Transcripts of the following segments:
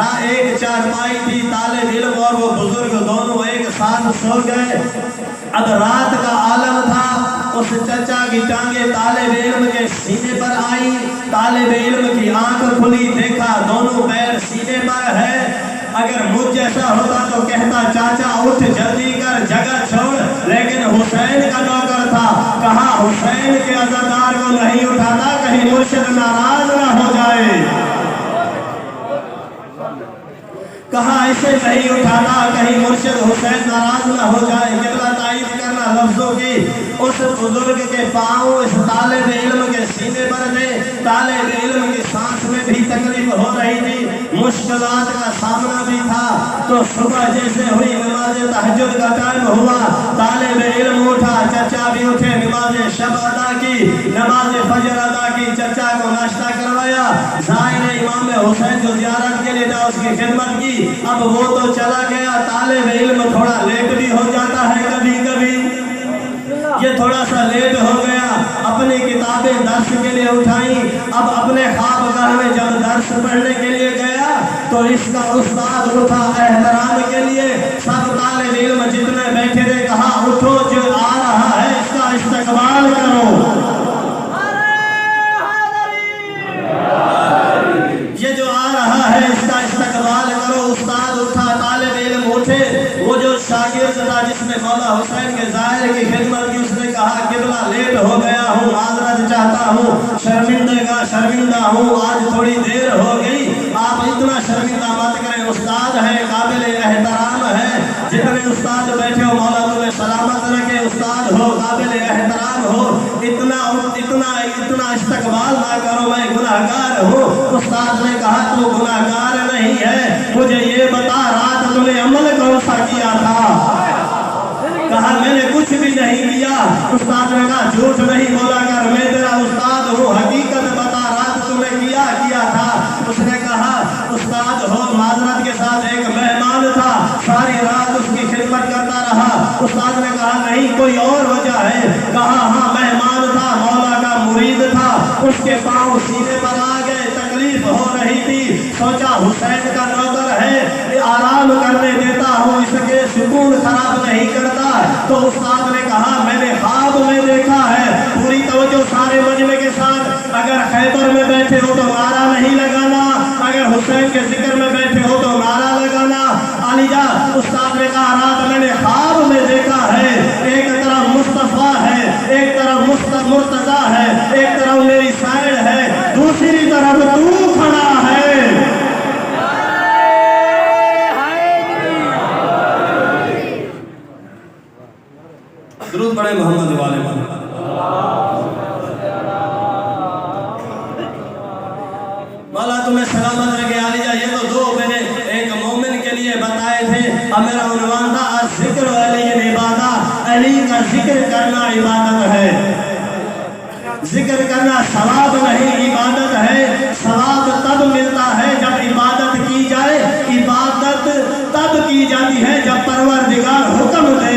ایک چارپائی تھی، طالب علم اور وہ بزرگ دونوں ایک ساتھ سو گئے۔ اب رات کا عالم تھا، اس چچا کی ٹانگیں طالب علم کے سینے پر آئی، طالب علم کی آنکھ کھلی، دیکھا دونوں پیر سینے پر ہے۔ اگر مجھ جیسا ہوتا تو کہتا چاچا اٹھ جلدی کر، جگہ چھوڑ، لیکن حسین کا نوکر تھا، کہا حسین کے عزادار کو نہیں اٹھاتا، کہیں مرشد ناراض نہ ہو جائے، کہا اسے نہیں اٹھاتا، کہیں مرشد حسین ناراض نہ ہو جائے۔ قبلہ تائید کرنا لفظوں کی، اس بزرگ کے پاؤں اس طالب علم کے سینے پر تھے، طالب علم کی سانس میں بھی تکلیف ہو رہی تھی، مشکلات کا سامنا بھی تھا۔ تو صبح جیسے ہوئی نماز تہجد کا ٹائم ہوا، طالب علم اٹھا، چچا بھی اٹھے، نماز شب ادا کی، نماز فجر ادا کی، چچا کو ناشتہ کروایا، ظاہر امام حسین جو زیارت کے لیے تھا اس کی خدمت کی۔ اب وہ تو چلا گیا، طالب علم تھوڑا لیٹ بھی ہو جاتا ہے کبھی کبھی، یہ تھوڑا سا لیٹ ہو گیا، اپنی کتابیں درس کے لیے اٹھائیں۔ اب اپنے خوابگاہ میں جب درس پڑھنے کے لیے گیا تو اس کا استاد اٹھا احترام کے لیے، سب طالب علم جتنے بیٹھے تھے کہا اٹھو، جو آ رہا ہے اس کا استقبال کرو، یہ جو آ رہا ہے اس کا استقبال کرو۔ استاد اٹھا، طالب علم اٹھے، وہ جو شاگرد تھا جس نے مولا حسین کے ظاہر کی خدمت کی، اس نے کہا قبلہ لیٹ ہو گیا ہوں، معذرت چاہتا ہوں، شرمندہ ہوں، آج تھوڑی دیر ہو گئی، آپ اتنا شرمندہ مت کریں، استاد ہے، قابل احترام ہے، جتنے استاد بیٹھے ہو مولا تمہیں سلامت رکھے، استاد ہو، قابل احترام ہو، اتنا استقبال نہ کرو، میں گناہگار ہوں۔ استاد نے کہا تو گناہگار نہیں ہے، مجھے یہ بتا رات تم نے عمل کون سا کیا تھا؟ کہا میں نے کچھ بھی نہیں کیا۔ استاد نے کہا جھوٹ نہیں بولا کر، میں تیرا استاد ہوں، حقیقت بتا رات تم نے کیا تھا؟ اس نے کہا استاد ہو، معذرت کے ساتھ ایک مہمان تھا، ساری رات اس کی خدمت کرتا رہا۔ استاد نے کہا نہیں کوئی اور وجہ ہے؟ کہا ہاں مہمان تھا، مولا کا مرید تھا، اس کے پاؤں سینے پر آ گئے، تکلیف ہو رہی تھی، سوچا حسین کا نوکر ہے، آرام کرنے دیتا ہوں، اس کے سکون خراب نہیں کرتا۔ تو استاد نے کہا میں نے خواب میں دیکھا ہے، پوری توجہ سارے مجمع کے ساتھ، اگر خیبر میں بیٹھے ہو تو نعرہ نہیں لگانا، اگر حسین کے ذکر میں بیٹھے ہو تو نعرہ لگانا۔ علی جا استاد نے کہا رات میں نے خواب میں دیکھا ہے، ایک طرف مصطفیٰ ہے، ایک طرف مرتضیٰ ہے، ایک طرف میری سائیڈ ہے، دوسری طرف تو کھڑا ہے۔ درود پڑھیں محمد والے محمد۔ مولا تمہیں سلامت رکھے۔ علی جا یہ تو دو میں نے ایک مومن کے لیے بتائے تھے، اب میرا عنوان تھا ذکر علی عبادت، علی کا ذکر کرنا عبادت ہے، ذکر کرنا ثواب نہیں عبادت ہے، ثواب تب ملتا ہے جب عبادت کی جائے، عبادت تب کی جاتی ہے جب پروردگار حکم دے،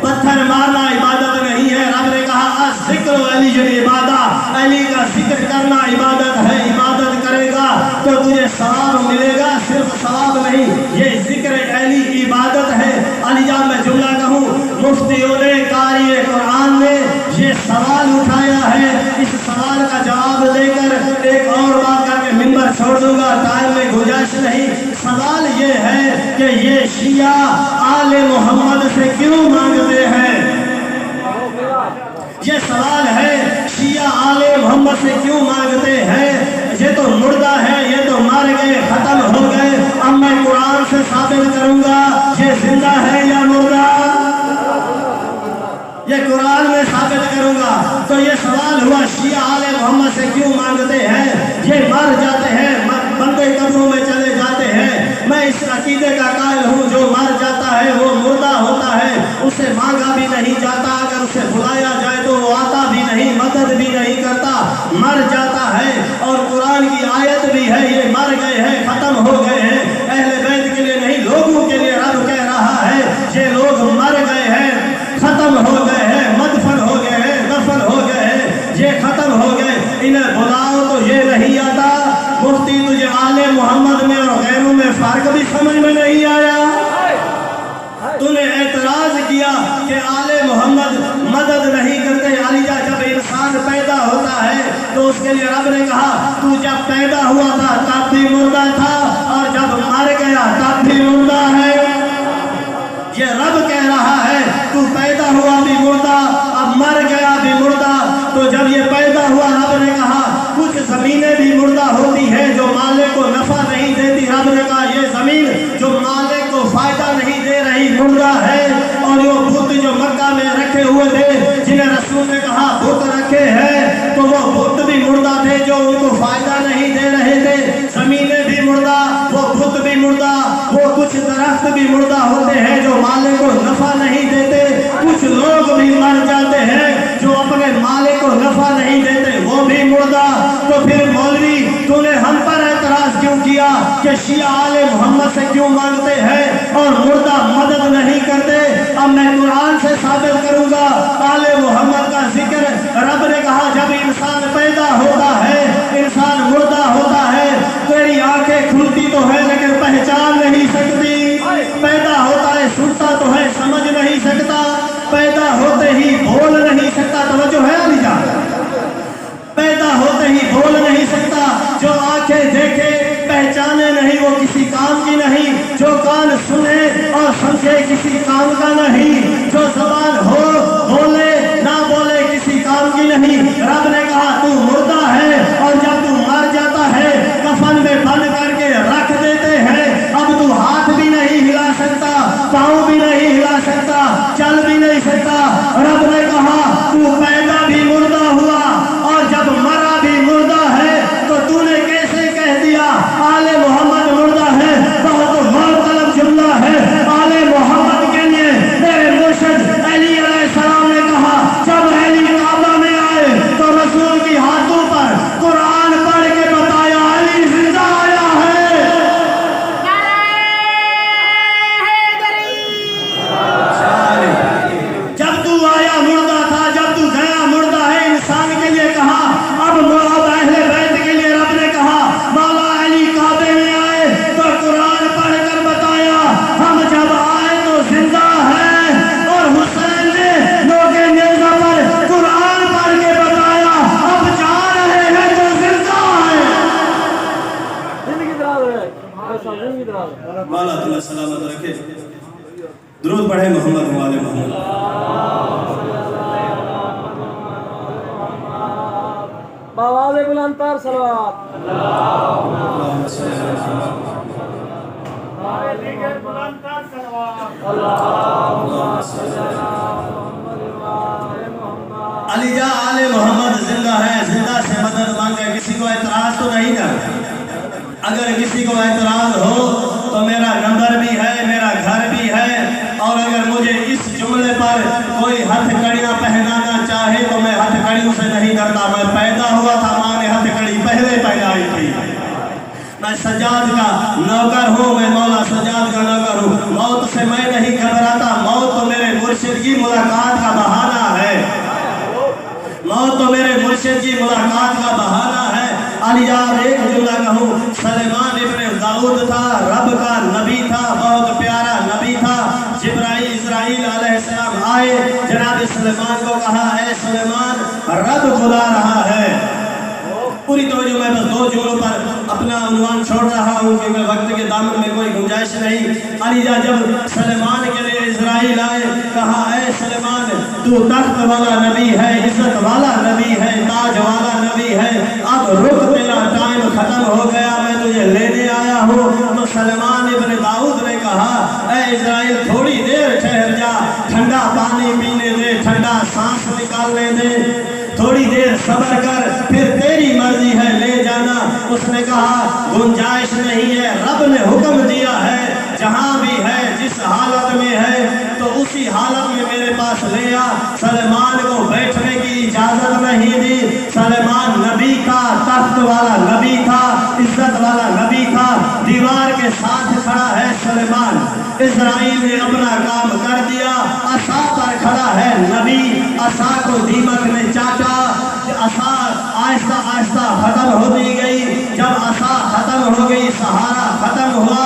پتھر مارنا عبادت نہیں ہے۔ رب نے کہا ذکر علی عبادت، علی کا ذکر کرنا عبادت ہے، عبادت کرے گا تو تجھے ثواب ملے گا، صرف ثواب نہیں، یہ ذکر علی عبادت ہے۔ علی جان میں جملہ کہوں، مفتیوں نے، قاری قرآن نے یہ سوال اٹھایا ہے، اس سوال کا جواب دے کر ایک اور بات کر کے منبر چھوڑ دوں گا، ٹائم میں گنجائش نہیں۔ سوال یہ ہے کہ یہ شیعہ آل محمد سے کیوں مانگتے ہیں؟ یہ سوال ہے شیعہ آل محمد سے کیوں مانگتے ہیں؟ یہ تو مردہ ہے، یہ تو مر گئے، ختم ہو گئے، اب میں قرآن سے ثابت کروں گا یہ زندہ ہے یا مردہ، یہ قرآن میں ثابت کروں گا۔ تو یہ سوال ہوا شیعہ آل محمد سے کیوں مانگتے ہیں؟ یہ مر جاتے ہیں، بندے قبروں میں چلے جاتے ہیں، میں اس عقیدے کا قائل ہوں جو مر جاتا ہے وہ مردہ ہوتا ہے، اسے مانگا بھی نہیں جاتا، اگر اسے بلایا جائے تو وہ آتا بھی نہیں، مدد بھی نہیں کرتا، مر جاتا ہے۔ اور قرآن کی آیت بھی ہے یہ مر گئے ہیں، ختم ہو گئے ہیں، اہل بیت کے لیے نہیں لوگوں کے لیے رب کہہ رہا ہے یہ لوگ مر گئے ہیں، ختم ہو گئے ہیں، مدفن ہو گئے ہیں، دفن ہو گئے ہیں، یہ ختم ہو گئے، انہیں بلاؤ تو یہ نہیں آتا۔ مفتی تجھے آل محمد میں اور میں فرق بھی سمجھ میں نہیں آیا؟ تو نے اعتراض کیا کہ آل محمد مدد نہیں کرتے۔ علی جب انسان پیدا ہوتا ہے تو اس کے لیے رب نے کہا تو جب پیدا ہوا تھا تب بھی مردہ تھا اور جب مر گیا تب بھی مردہ ہے۔ یہ رب کہہ رہا ہے تو پیدا ہوا بھی مردہ، اب مر گیا بھی مردہ۔ تو جب یہ پیدا ہوا رب نے کہا کچھ زمینیں بھی مردہ ہوتی ہیں جو مالک کو نفع نہیں دیتی۔ رب نے کہا یہ زمین جو مالک کو فائدہ نہیں دے رہی مردہ ہے۔ اور وہ بت جو مکہ میں رکھے ہوئے تھے جنہیں رسول نے کہا بت رکھے ہیں، تو وہ بت بھی مردہ تھے جو ان کو فائدہ نہیں دے رہے تھے۔ زمینیں بھی مردہ، وہ بت بھی مردہ، وہ کچھ درخت بھی مردہ ہوتے ہیں جو مالک کو نفع نہیں دیتے۔ کچھ لوگ بھی مر جاتے ہیں جو اپنے مالک کو نفع نہیں دیتے، وہ بھی مردہ۔ تو پھر مولوی تو نے ہم پر اعتراض کیوں کیا کہ شیعہ آل محمد سے کیوں مانگتے ہیں اور مردہ مدد نہیں کرتے؟ اب میں قرآن سے ثابت کروں گا آل محمد کا ذکر۔ رب نے کہا جب انسان پیدا ہوتا ہے، انسان مردہ ہوتا ہے، تیری آنکھیں کھلتی تو ہے لیکن پہچان نہیں سکتی۔ پیدا ہوتا ہے سنتا تو ہے سمجھ نہیں سکتا، پیدا ہوتے ہی بول نہیں سکتا۔ توجہ ہے علی جان؟ پیدا ہوتے ہی بول نہیں سکتا۔ جو آنکھیں دیکھے پہچانے نہیں وہ کسی کام کی نہیں، جو کان سنے اور سمجھے کسی کام کا نہیں، جو زبان ہو بولے نہ بولے کسی کام کی نہیں۔ رب نے کہا تو مردہ ہے اور جب تو مر جاتا ہے کفن میں بند کر کے رکھ دیتے ہیں۔ اب تو ہاتھ بھی نہیں ہلا سکتا، پاؤں بھی نہیں ہلا سکتا، چل بھی نہیں سکتا۔ رب نے کہا تو پیدا بھی مردہ ہوا اور جب مرا بھی مردہ ہے، تو نے کیسے کہہ دیا آل محمد مردہ ہے؟ بہت غور طلب جملہ ہے آل محمد کے لیے۔ میرے مرشد علی علیہ السلام نے کہا جب علی کعبہ میں آئے تو رسول کی ہاتھوں پر قرآن پڑھ کے بتایا علی زندہ آیا ہے۔ جب تو آیا مردہ تھا، جب تو گیا مردہ ہے۔ انسان کے لیے کہا اب اہل بیت کے لیے رب نے کہا مولا علی کعبے میں آئے تو قرآن پڑھ کر بتایا ہم جب آئے تو زندہ ہے، اور حسین نے نوکے نیزہ پر قرآن پڑھ کے بتایا اب جا رہے ہیں تو زندہ ہے۔ مولا تمہیں سلامت رکھے۔ درود پڑھے محمد والے محمد۔ بآواز بلند تر صلوات۔ علی جا آل محمد زندہ ہے، زندہ سے مدد مانگے۔ کسی کو اعتراض تو نہیں کرتا؟ اگر کسی کو اعتراض ہو تو میرا نمبر بھی ہے، میرا گھر بھی ہے، اور اگر مجھے اس جملے پر کوئی ہتھ کڑیاں پہنانا چاہے تو میں ہتھ کڑیوں سے نہیں ڈرتا۔ میں پیدا ہوا تھا، ماں نے ہتھ کڑی پہلے پہنائی تھی۔ میں سجاد کا نوکر ہوں، میں مولا سجاد کا نوکر ہوں۔ موت سے میں نہیں گھبراتا، موت تو میرے مرشد کی ملاقات کا بہانہ ہے، موت تو میرے مرشد کی ملاقات کا بہانہ ہے۔ علی جان ایک جملہ کہوں، سلیمان ابن داؤد تھا، رب کا نبی تھا، بہت پیارا نبی تھا۔ جبرائیل اسرائیل علیہ السلام آئے، جناب سلیمان کو کہا اے سلیمان رب بلا رہا ہے۔ پوری توجہ، میں بس دو جملوں پر اپنا عنوان چھوڑ رہا ہوں کیونکہ وقت کے دامن میں کوئی گنجائش نہیں۔ علی جان جب سلیمان کے لیے اسرائیل آئے، کہا اے سلیمان تو تخت والا نبی ہے، عزت والا نبی ہے، تاج والا نبی ہے، اب رک تیرا ٹائم ختم ہو گیا، میں تجھے لینے آیا ہوں۔ تو سلیمان ابن داؤد نے کہا اے اسرائیل تھوڑی دیر ٹھہر جا، ٹھنڈا پانی پینے دے، ٹھنڈا سانس نکالنے دے، تھوڑی دیر صبر کر، پھر تیری مرضی ہے لے جانا۔ اس نے کہا گنجائش نہیں ہے، رب نے حکم دیا ہے جہاں بھی ہے جس حالت میں ہے تو اسی حالت میں میرے پاس لے آ۔ سلیمان کو بیٹھنے کی اجازت نہیں دی۔ سلیمان نبی کا تخت والا نبی تھا، عزت والا نبی تھا، دیوار کے ساتھ کھڑا ہے سلیمان۔ اسرائیل نے اپنا کام کر دیا، عصا پر کھڑا ہے نبی، عصا کو دیمک نے چاٹا، عصا آہستہ آہستہ ختم ہوتی گئی۔ جب عصا ختم ہو گئی، سہارا ختم ہوا،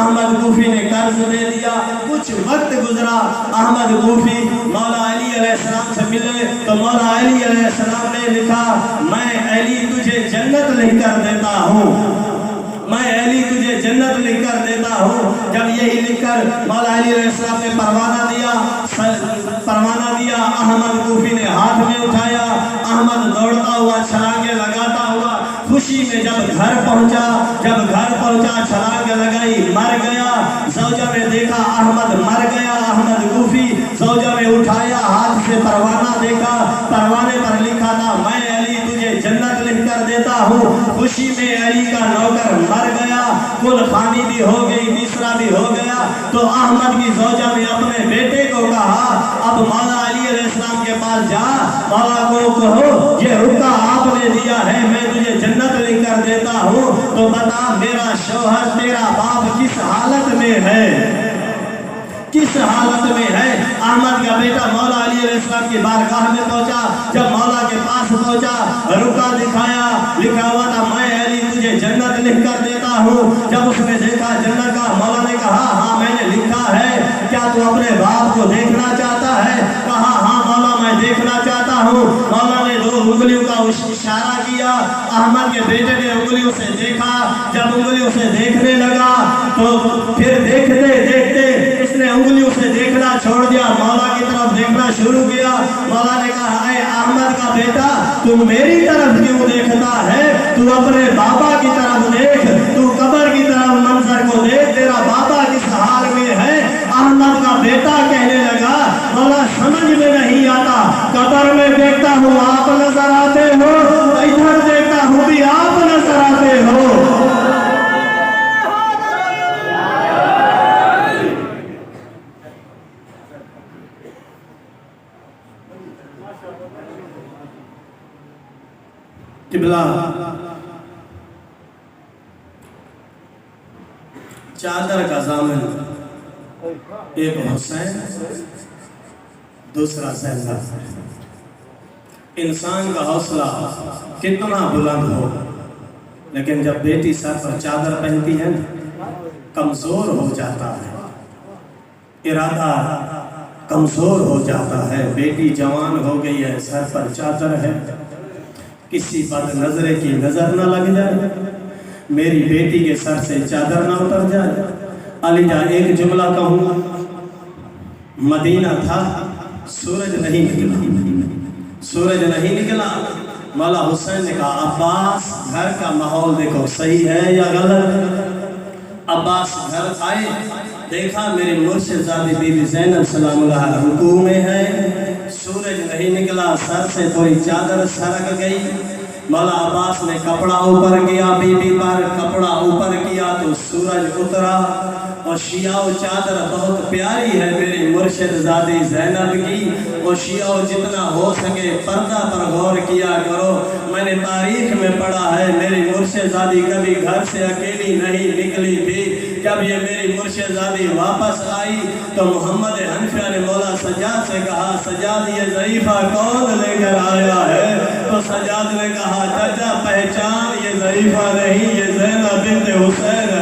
احمد کوفی نے قرض دے دیا. کچھ وقت گزرا, احمد کوفی مولا علی علیہ السلام سے ملے تو مولا علی علیہ السلام نے لکھا, میں علی تجھے جنت لکھ کر دیتا ہوں, میں علی تجھے جنت لکھ کر دیتا ہوں. جب یہی لکھ کر مولا علی علیہ السلام نے پروانہ دیا, احمد کوفی نے ہاتھ میں اٹھایا. احمد دوڑتا ہوا, چھلانگیں لگاتا ہوا, خوشی میں جب گھر پہنچا چھلانگیں لگائی, مر گیا. زوجہ نے دیکھا احمد مر گیا. احمد کوفی زوجہ نے اٹھایا, ہاتھ سے پروانہ دیکھا, پروانے پر لکھا تھا, میں علی تجھے جنت لکھ کر دیتا ہوں. خوشی میں علی کا نوکر مر گیا, کل خانی بھی ہو گئی, تیسرا بھی ہو گیا. تو احمد کی زوجہ نے اپنے بیٹے کو کہا, اب مولا علی علیہ السلام کے پاس جا, مولا کو کہو یہ حکم آپ نے دیا ہے, میں تجھے جنت لکھ کر دیتا ہوں, تو بتا میرا شوہر تیرا باپ کس حالت میں ہے, کس حالت میں ہے. احمد کا بیٹا مولا علی علیہ السلام کی بارگاہ میں پہنچا. جب مولا کے پاس پہنچا, رکا دکھایا, لکھا ہوا تھا میں علی تجھے جنت لکھ کر دیتا ہوں. جب اس نے دیکھا جنت کا, مولا نے کہا ہاں میں نے لکھا ہے, کیا تو اپنے باپ کو دیکھنا چاہتا ہے؟ کہا ہاں مولا میں دیکھنا چاہتا ہوں. مولا نے 2 انگلیوں کا اشارہ کیا. احمد کے بیٹے نے انگلیوں سے دیکھا. جب انگلیوں سے دیکھنے لگا تو پھر دیکھتے دیکھتے اس نے انگلیوں سے دیکھنا چھوڑ دیا, مولا کی طرف دیکھنا شروع کیا. مولا نے کہا اے احمد کا بیٹا, تو میری طرف کیوں دیکھتا ہے؟ تو اپنے بابا کی طرف دیکھ, تو قبر کی طرف منظر کو دیکھ, تیرا بابا کس حال میں ہے. احمد کا بیٹا کہنے لگا مولا سمجھ میں نہیں آتا, قبر میں دیکھتا ہوں آپ نظر آتے ہو, ادھر دیکھتا ہوں بھی آپ نظر آتے ہو. قبلہ چادر کا ضامن ایک حسین, دوسرا زینب. انسان کا حوصلہ کتنا بلند ہو, لیکن جب بیٹی سر پر چادر پہنتی ہے کمزور ہو جاتا ہے, ارادہ کمزور ہو جاتا ہے. بیٹی جوان ہو گئی ہے, سر پر چادر ہے, کسی بد نظرے کی نظر نہ لگ جائے, میری بیٹی کے سر سے چادر نہ اتر جائے. علی جان ایک جملہ کہوں, مدینہ تھا, سورج نہیں نکلا. مولا حسین نے کہا عباس گھر کا ماحول دیکھو صحیح ہے یا غلط. عباس گھر آئے, دیکھا میری مرشد زادی بی بی زینب سلام اللہ رکوع میں ہے, سورج نہیں نکلا, سر سے کوئی چادر سرک گئی. مولا عباس نے کپڑا اوپر کیا, بی بی پر کپڑا اوپر کیا تو سورج اترا. اور شیعہ و چادر بہت پیاری ہے میری مرشد زادی زینب کی, اور شیعہ جتنا ہو سکے پردہ پر غور کیا کرو. میں نے تاریخ میں پڑھا ہے میری مرشد زادی کبھی گھر سے اکیلی نہیں نکلی تھی. جب یہ میری مرشد زادی واپس آئی تو محمد حنفیہ نے مولا سجاد سے کہا سجاد یہ ضعیفہ کون لے کر آیا ہے؟ تو سجاد نے کہا چچا پہچان, یہ ضعیفہ نہیں, یہ زینب بنت حسین